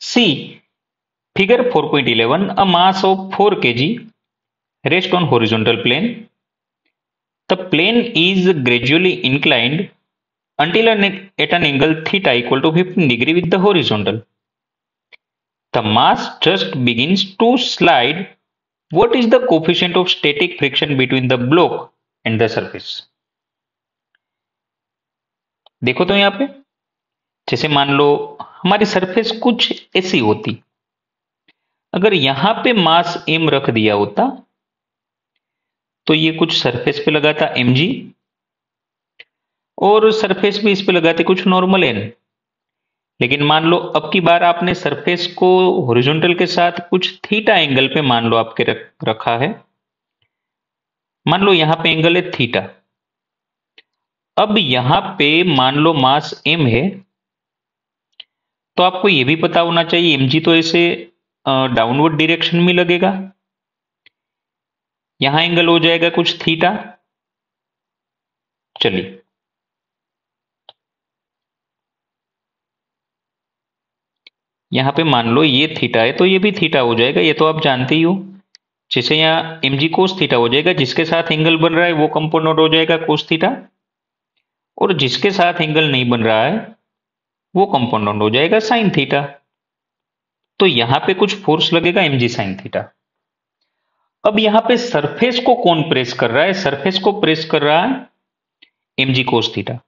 C. Figure 4.11. A mass of 4 kg rests on horizontal plane. The plane is gradually inclined until at an angle theta equal to 15 degree with the horizontal. The mass just begins to slide. What is the coefficient of static friction between the block and the surface? देखो तो यहाँ पे, जैसे मान लो हमारी surface कुछ ऐसी होती, अगर यहां पे मास m रख दिया होता तो ये कुछ सरफेस पे लगाता mg और सरफेस भी इस पे लगाते कुछ नॉर्मल n। लेकिन मान लो अब की बार आपने सरफेस को हॉरिजॉन्टल के साथ कुछ थीटा एंगल पे मान लो आपके रखा है, मान लो यहां पे एंगल है थीटा। अब यहां पे मान लो मास m है, तो आपको यह भी पता होना चाहिए mg तो ऐसे डाउनवर्ड डायरेक्शन में लगेगा, यहां एंगल हो जाएगा कुछ थीटा। चलिए यहां पे मान लो ये थीटा है तो ये भी थीटा हो जाएगा, ये तो आप जानते ही हो। जैसे यहाँ mg कोस थीटा हो जाएगा, जिसके साथ एंगल बन रहा है वो कंपोनेंट हो जाएगा कोस थीटा, और जिसके साथ एंगल नहीं बन रहा है वो कंपोनेंट हो जाएगा साइन थीटा। तो यहां पे कुछ फोर्स लगेगा mg साइन थीटा। अब यहां पे सरफेस को कौन प्रेस कर रहा है? सरफेस को प्रेस कर रहा है mg कोस थीटा।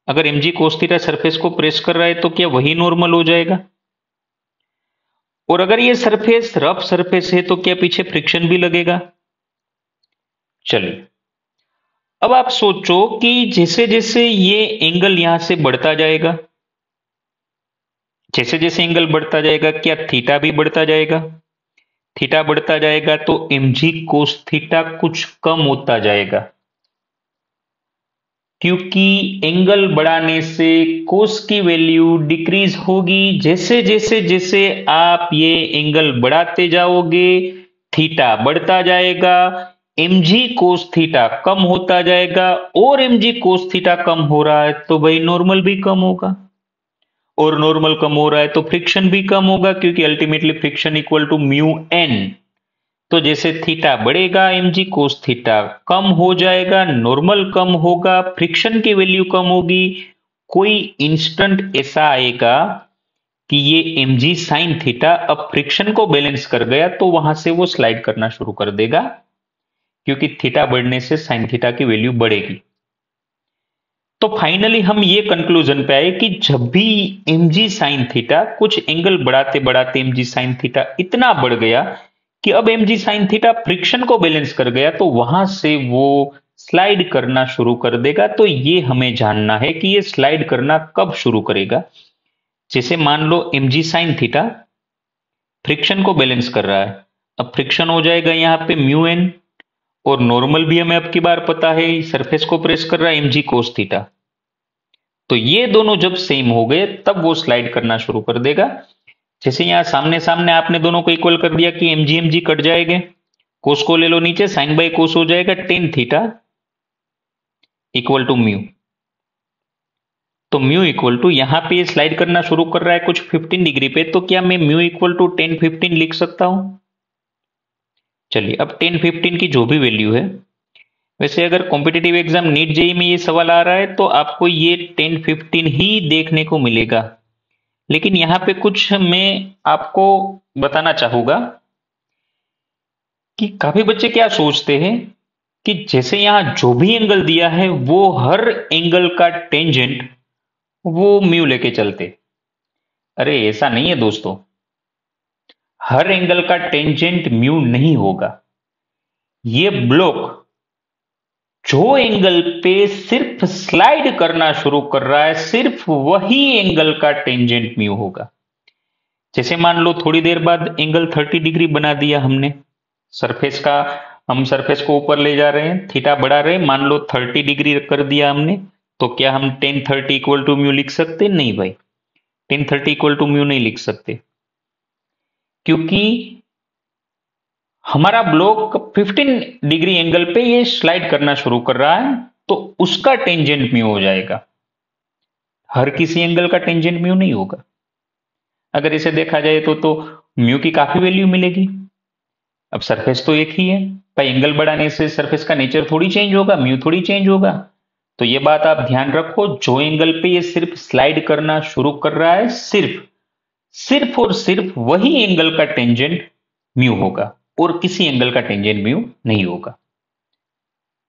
अगर mg कोस थीटा सरफेस को प्रेस कर रहा है तो क्या वही नॉर्मल हो जाएगा? और अगर ये सरफेस रफ सरफेस है तो क्या पीछे फ्रिक्शन भी लगेगा? चलिए अब आप सोचो कि जैसे जैसे ये एंगल यहां से बढ़ता जाएगा, जैसे जैसे एंगल बढ़ता जाएगा क्या थीटा भी बढ़ता जाएगा? थीटा बढ़ता जाएगा तो mg कोस थीटा कुछ कम होता जाएगा, क्योंकि एंगल बढ़ाने से कोस की वैल्यू डिक्रीज होगी। जैसे जैसे जैसे आप ये एंगल बढ़ाते जाओगे थीटा बढ़ता जाएगा, mg कोस थीटा कम होता जाएगा, और mg कोस थीटा कम हो रहा है तो भाई नॉर्मल भी कम होगा, और नॉर्मल कम हो रहा है तो फ्रिक्शन भी कम होगा, क्योंकि ultimately friction equal to mu N. तो जैसे थीटा बढ़ेगा mg कोस थीटा कम हो जाएगा, नॉर्मल कम होगा, फ्रिक्शन की वैल्यू कम होगी। कोई इंस्टेंट ऐसा आएगा कि ये mg साइन थीटा अब फ्रिक्शन को बैलेंस कर गया, तो वहां से वो स्लाइड करना शुरू कर देगा, क्योंकि थीटा बढ़ने से साइन थीटा की वैल्यू बढ़ेगी। तो फाइनली हम ये कंक्लूजन पे आए कि जब भी mg साइन थीटा कुछ एंगल बढ़ाते बढ़ाते mg साइन थीटा इतना बढ़ गया कि अब mg साइन थीटा फ्रिक्शन को बैलेंस कर गया, तो वहां से वो स्लाइड करना शुरू कर देगा। तो ये हमें जानना है कि ये स्लाइड करना कब शुरू करेगा। जैसे मान लो mg साइन थीटा फ्रिक्शन को बैलेंस कर रहा है, अब फ्रिक्शन हो जाएगा यहां पे म्यू एन, और नॉर्मल भी हमें अब की बार पता है सरफेस को प्रेस कर रहा है mg कोस थीटा। तो ये दोनों जब सेम हो गए तब वो स्लाइड करना शुरू कर देगा। जैसे यहां सामने सामने आपने दोनों को इक्वल कर दिया कि mg mg कट जाएंगे, कोस को ले लो नीचे, साइन बाई कोस हो जाएगा tan theta equal to mu. तो म्यू इक्वल टू यहां पे स्लाइड करना शुरू कर रहा है कुछ 15 डिग्री पे, तो क्या मैं म्यू इक्वल टू 10-15 लिख सकता हूं? चलिए अब 10-15 की जो भी वैल्यू है, वैसे अगर कॉम्पिटिटिव एग्जाम नीट जेई में ये सवाल आ रहा है तो आपको ये 10-15 ही देखने को मिलेगा। लेकिन यहां पे कुछ मैं आपको बताना चाहूंगा कि काफी बच्चे क्या सोचते हैं कि जैसे यहां जो भी एंगल दिया है वो हर एंगल का टेंजेंट वो म्यू लेके चलते। अरे ऐसा नहीं है दोस्तों, हर एंगल का टेंजेंट म्यू नहीं होगा। ये ब्लॉक जो एंगल पे सिर्फ स्लाइड करना शुरू कर रहा है सिर्फ वही एंगल का टेंजेंट म्यू होगा। जैसे मान लो थोड़ी देर बाद एंगल 30 डिग्री बना दिया हमने सरफेस का, हम सरफेस को ऊपर ले जा रहे हैं, थीटा बढ़ा रहे हैं, मान लो 30 डिग्री कर दिया हमने, तो क्या हम 10-30 इक्वल टू म्यू लिख सकते? नहीं भाई, 10-30 इक्वल टू म्यू नहीं लिख सकते, क्योंकि हमारा ब्लॉक 15 डिग्री एंगल पे ये स्लाइड करना शुरू कर रहा है, तो उसका टेंजेंट म्यू हो जाएगा, हर किसी एंगल का टेंजेंट म्यू नहीं होगा। अगर इसे देखा जाए तो म्यू की काफी वैल्यू मिलेगी। अब सरफेस तो एक ही है भाई, एंगल बढ़ाने से सरफेस का नेचर थोड़ी चेंज होगा, म्यू थोड़ी चेंज होगा। तो ये बात आप ध्यान रखो, जो एंगल पे ये सिर्फ स्लाइड करना शुरू कर रहा है, सिर्फ सिर्फ और सिर्फ वही एंगल का टेंजेंट म्यू होगा, और किसी एंगल का टेंजेंट म्यू नहीं होगा।